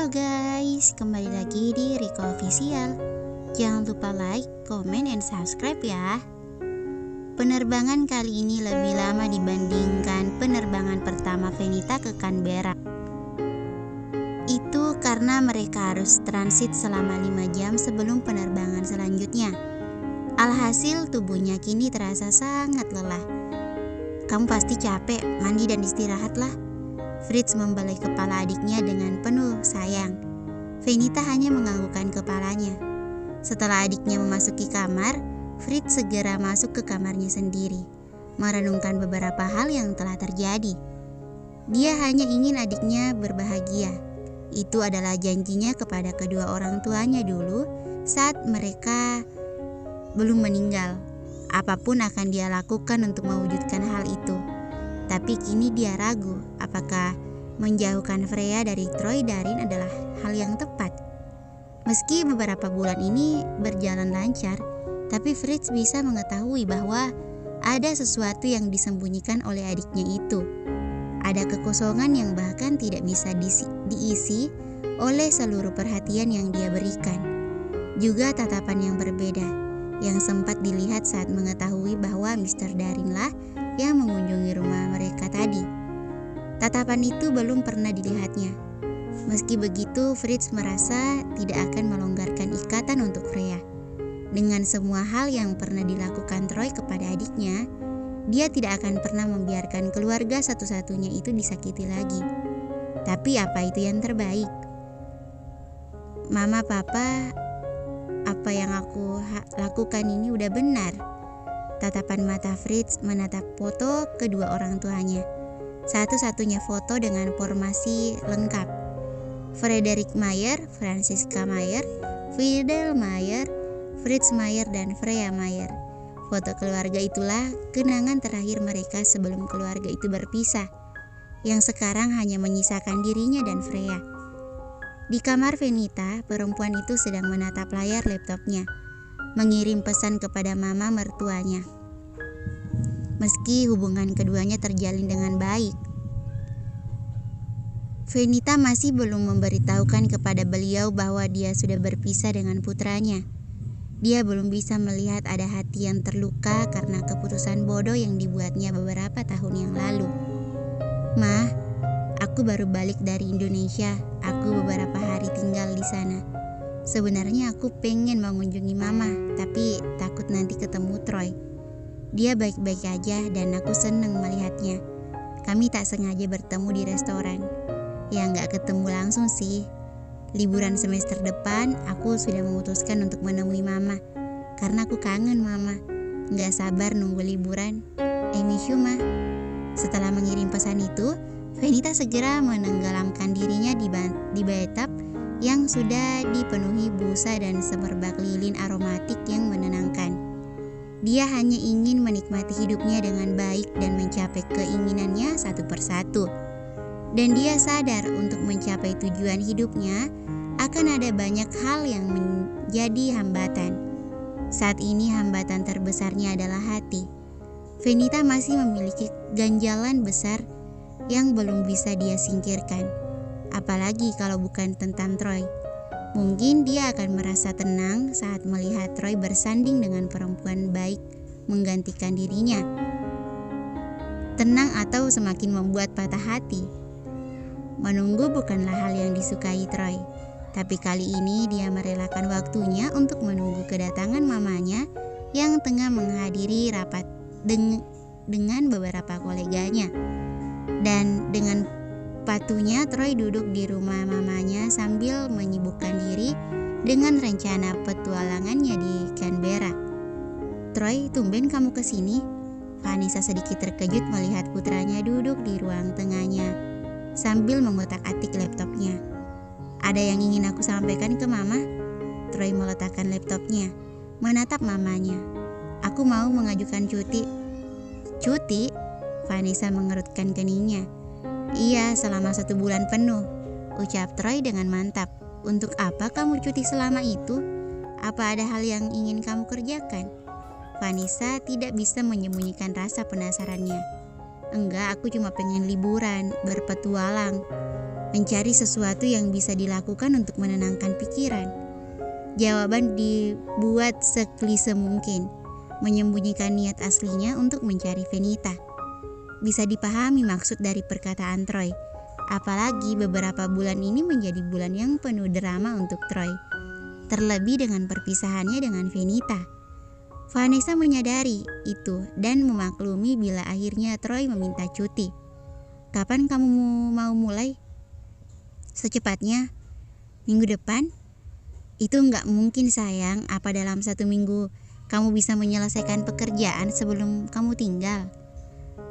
Halo guys, kembali lagi di Riko Official. Jangan lupa like, comment, and subscribe ya. Penerbangan kali ini lebih lama dibandingkan penerbangan pertama Fenita ke Canberra. Itu karena mereka harus transit selama 5 jam sebelum penerbangan selanjutnya. Alhasil tubuhnya kini terasa sangat lelah. Kamu pasti capek, mandi dan istirahatlah. Fritz membelai kepala adiknya dengan penuh sayang. Fenita hanya menganggukkan kepalanya. Setelah adiknya memasuki kamar, Fritz segera masuk ke kamarnya sendiri, merenungkan beberapa hal yang telah terjadi. Dia hanya ingin adiknya berbahagia. Itu adalah janjinya kepada kedua orang tuanya dulu saat mereka belum meninggal. Apapun akan dia lakukan untuk mewujudkan hal itu. Tapi kini dia ragu apakah menjauhkan Freya dari Troy Darin adalah hal yang tepat. Meski beberapa bulan ini berjalan lancar, tapi Fritz bisa mengetahui bahwa ada sesuatu yang disembunyikan oleh adiknya itu. Ada kekosongan yang bahkan tidak bisa diisi oleh seluruh perhatian yang dia berikan. Juga tatapan yang berbeda yang sempat dilihat saat mengetahui bahwa Mr. Darin lah yang mengunjungi rumah mereka tadi. Tatapan itu belum pernah dilihatnya. Meski begitu, Fritz merasa tidak akan melonggarkan ikatan untuk Freya. Dengan semua hal yang pernah dilakukan Troy kepada adiknya, dia tidak akan pernah membiarkan keluarga satu-satunya itu disakiti lagi. Tapi apa itu yang terbaik? Mama, Papa, apa yang aku lakukan ini udah benar. Tatapan mata Fritz menatap foto kedua orang tuanya. Satu-satunya foto dengan formasi lengkap. Frederick Mayer, Franziska Mayer, Fidel Mayer, Fritz Mayer, dan Freya Mayer. Foto keluarga itulah kenangan terakhir mereka sebelum keluarga itu berpisah, yang sekarang hanya menyisakan dirinya dan Freya. Di kamar Fenita, perempuan itu sedang menatap layar laptopnya, mengirim pesan kepada mama mertuanya. Meski hubungan keduanya terjalin dengan baik, Fenita masih belum memberitahukan kepada beliau bahwa dia sudah berpisah dengan putranya. Dia belum bisa melihat ada hati yang terluka karena keputusan bodoh yang dibuatnya beberapa tahun yang lalu. "Mah, aku baru balik dari Indonesia. Aku beberapa hari tinggal di sana. Sebenarnya aku pengen mengunjungi mama, tapi takut nanti ketemu Troy. Dia baik-baik aja dan aku seneng melihatnya. Kami tak sengaja bertemu di restoran. Ya nggak ketemu langsung sih. Liburan semester depan aku sudah memutuskan untuk menemui mama. Karena aku kangen mama. Nggak sabar nunggu liburan. I miss you, Ma." Setelah mengirim pesan itu, Fenita segera menenggelamkan dirinya di bathtub yang sudah dipenuhi busa dan semerbak lilin aromatik yang menenangkan. Dia hanya ingin menikmati hidupnya dengan baik dan mencapai keinginannya satu persatu. Dan dia sadar untuk mencapai tujuan hidupnya akan ada banyak hal yang menjadi hambatan. Saat ini hambatan terbesarnya adalah hati. Fenita masih memiliki ganjalan besar yang belum bisa dia singkirkan. Apalagi kalau bukan tentang Troy. Mungkin dia akan merasa tenang saat melihat Troy bersanding dengan perempuan baik menggantikan dirinya. Tenang atau semakin membuat patah hati. Menunggu bukanlah hal yang disukai Troy. Tapi kali ini dia merelakan waktunya untuk menunggu kedatangan mamanya yang tengah menghadiri rapat dengan beberapa koleganya. Dan dengan patuhnya Troy duduk di rumah mamanya sambil menyibukkan diri dengan rencana petualangannya di Canberra. "Troy, tumben kamu kesini?" Vanessa sedikit terkejut melihat putranya duduk di ruang tengahnya sambil mengotak-atik laptopnya. "Ada yang ingin aku sampaikan ke mama?" Troy meletakkan laptopnya, menatap mamanya. "Aku mau mengajukan cuti." "Cuti?" Vanessa mengerutkan keningnya. "Iya, selama 1 bulan penuh," ucap Troy dengan mantap. "Untuk apa kamu cuti selama itu? Apa ada hal yang ingin kamu kerjakan?" Vanessa tidak bisa menyembunyikan rasa penasarannya. "Enggak, aku cuma pengen liburan, berpetualang." mencari sesuatu yang bisa dilakukan untuk menenangkan pikiran. Jawaban dibuat seklise mungkin, menyembunyikan niat aslinya untuk mencari Venita. Bisa dipahami maksud dari perkataan Troy, apalagi beberapa bulan ini menjadi bulan yang penuh drama untuk Troy, terlebih dengan perpisahannya dengan Venita. Vanessa menyadari itu dan memaklumi bila akhirnya Troy meminta cuti. Kapan kamu mau mulai? Secepatnya, minggu depan? Itu nggak mungkin sayang, apa dalam 1 minggu kamu bisa menyelesaikan pekerjaan sebelum kamu tinggal?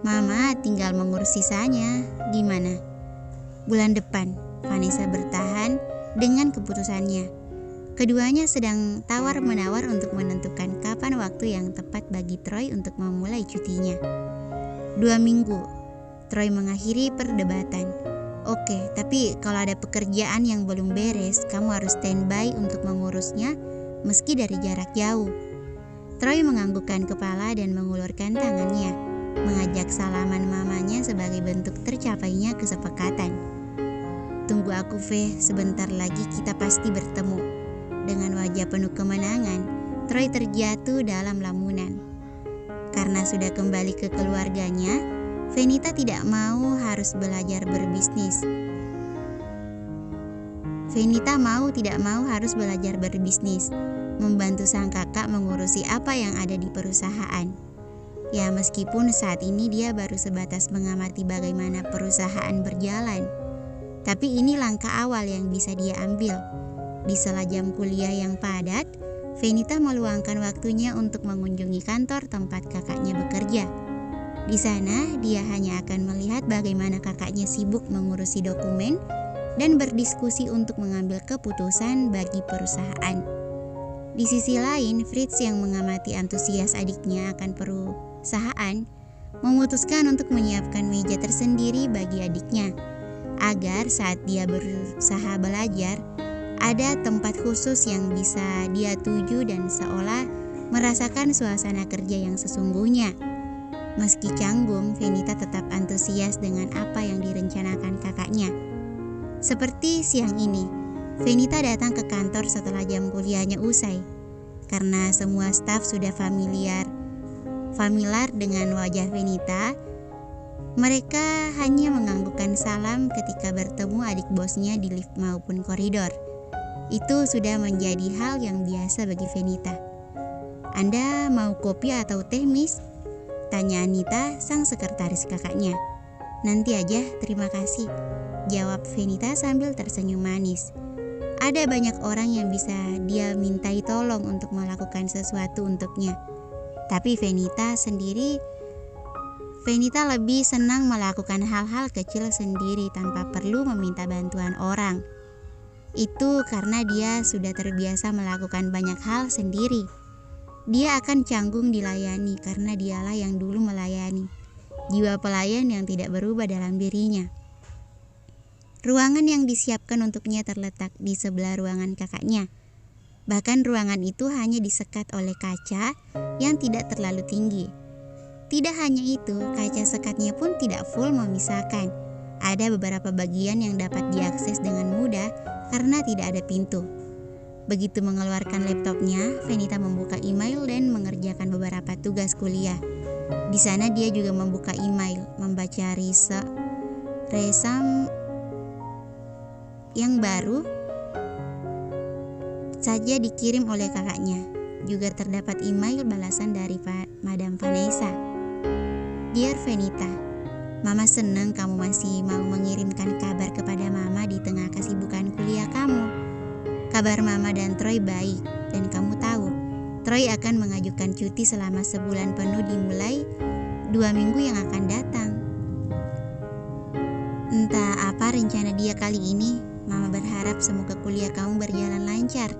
Mama tinggal mengurus sisanya, gimana? Bulan depan, Vanessa bertahan dengan keputusannya. Keduanya sedang tawar-menawar untuk menentukan kapan waktu yang tepat bagi Troy untuk memulai cutinya. 2 minggu, Troy mengakhiri perdebatan. Oke, tapi kalau ada pekerjaan yang belum beres, kamu harus standby untuk mengurusnya meski dari jarak jauh. Troy menganggukkan kepala dan mengulurkan tangannya, mengajak salaman mamanya sebagai bentuk tercapainya kesepakatan. Tunggu aku, Ve, sebentar lagi kita pasti bertemu. Dengan wajah penuh kemenangan, Troy terjatuh dalam lamunan. Karena sudah kembali ke keluarganya, Venita tidak mau harus belajar berbisnis. Venita tidak mau harus belajar berbisnis, membantu sang kakak mengurusi apa yang ada di perusahaan. Ya, meskipun saat ini dia baru sebatas mengamati bagaimana perusahaan berjalan, tapi ini langkah awal yang bisa dia ambil. Di sela jam kuliah yang padat, Venita meluangkan waktunya untuk mengunjungi kantor tempat kakaknya bekerja. Di sana, dia hanya akan melihat bagaimana kakaknya sibuk mengurusi dokumen dan berdiskusi untuk mengambil keputusan bagi perusahaan. Di sisi lain, Fritz yang mengamati antusias adiknya akan perusahaan, memutuskan untuk menyiapkan meja tersendiri bagi adiknya, agar saat dia berusaha belajar, ada tempat khusus yang bisa dia tuju dan seolah merasakan suasana kerja yang sesungguhnya. Meski canggung, Venita tetap antusias dengan apa yang direncanakan kakaknya. Seperti siang ini, Venita datang ke kantor setelah jam kuliahnya usai. Karena semua staf sudah familiar dengan wajah Venita, mereka hanya menganggukkan salam ketika bertemu adik bosnya di lift maupun koridor. Itu sudah menjadi hal yang biasa bagi Venita. Anda mau kopi atau teh, Miss? Tanya Anita, sang sekretaris kakaknya. Nanti aja, terima kasih, jawab Venita sambil tersenyum manis. Ada banyak orang yang bisa dia mintai tolong untuk melakukan sesuatu untuknya. Tapi Venita lebih senang melakukan hal-hal kecil sendiri tanpa perlu meminta bantuan orang. Itu karena dia sudah terbiasa melakukan banyak hal sendiri. Dia akan canggung dilayani karena dialah yang dulu melayani. Jiwa pelayan yang tidak berubah dalam dirinya. Ruangan yang disiapkan untuknya terletak di sebelah ruangan kakaknya. Bahkan ruangan itu hanya disekat oleh kaca yang tidak terlalu tinggi. Tidak hanya itu, kaca sekatnya pun tidak full memisahkan. Ada beberapa bagian yang dapat diakses dengan mudah karena tidak ada pintu. Begitu mengeluarkan laptopnya, Venita membuka email dan mengerjakan beberapa tugas kuliah. Di sana dia juga membuka email, membaca resum yang baru saja dikirim oleh kakaknya. Juga terdapat email balasan dari Madam Vanessa. Dear Venita, Mama senang kamu masih mau mengirimkan kabar kepada Mama di tengah kesibukan kuliah kamu. Kabar Mama dan Troy baik, dan kamu tahu, Troy akan mengajukan cuti selama sebulan penuh dimulai 2 minggu yang akan datang. Entah apa rencana dia kali ini, Mama berharap semoga kuliah kamu berjalan lancar.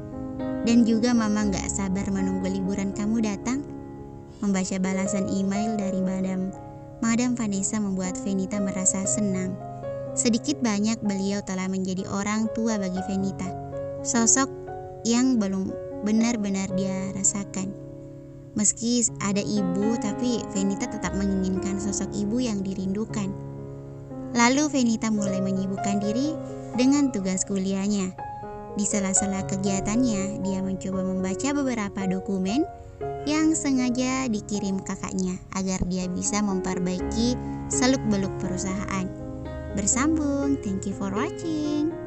Dan juga Mama gak sabar menunggu liburan kamu datang. Membaca balasan email dari Madam Vanessa membuat Venita merasa senang. Sedikit banyak beliau telah menjadi orang tua bagi Venita. Sosok yang belum benar-benar dia rasakan. Meski ada ibu, tapi Venita tetap menginginkan sosok ibu yang dirindukan. Lalu Fenita mulai menyibukkan diri dengan tugas kuliahnya. Di sela-sela kegiatannya, dia mencoba membaca beberapa dokumen yang sengaja dikirim kakaknya agar dia bisa memperbaiki seluk-beluk perusahaan. Bersambung, thank you for watching.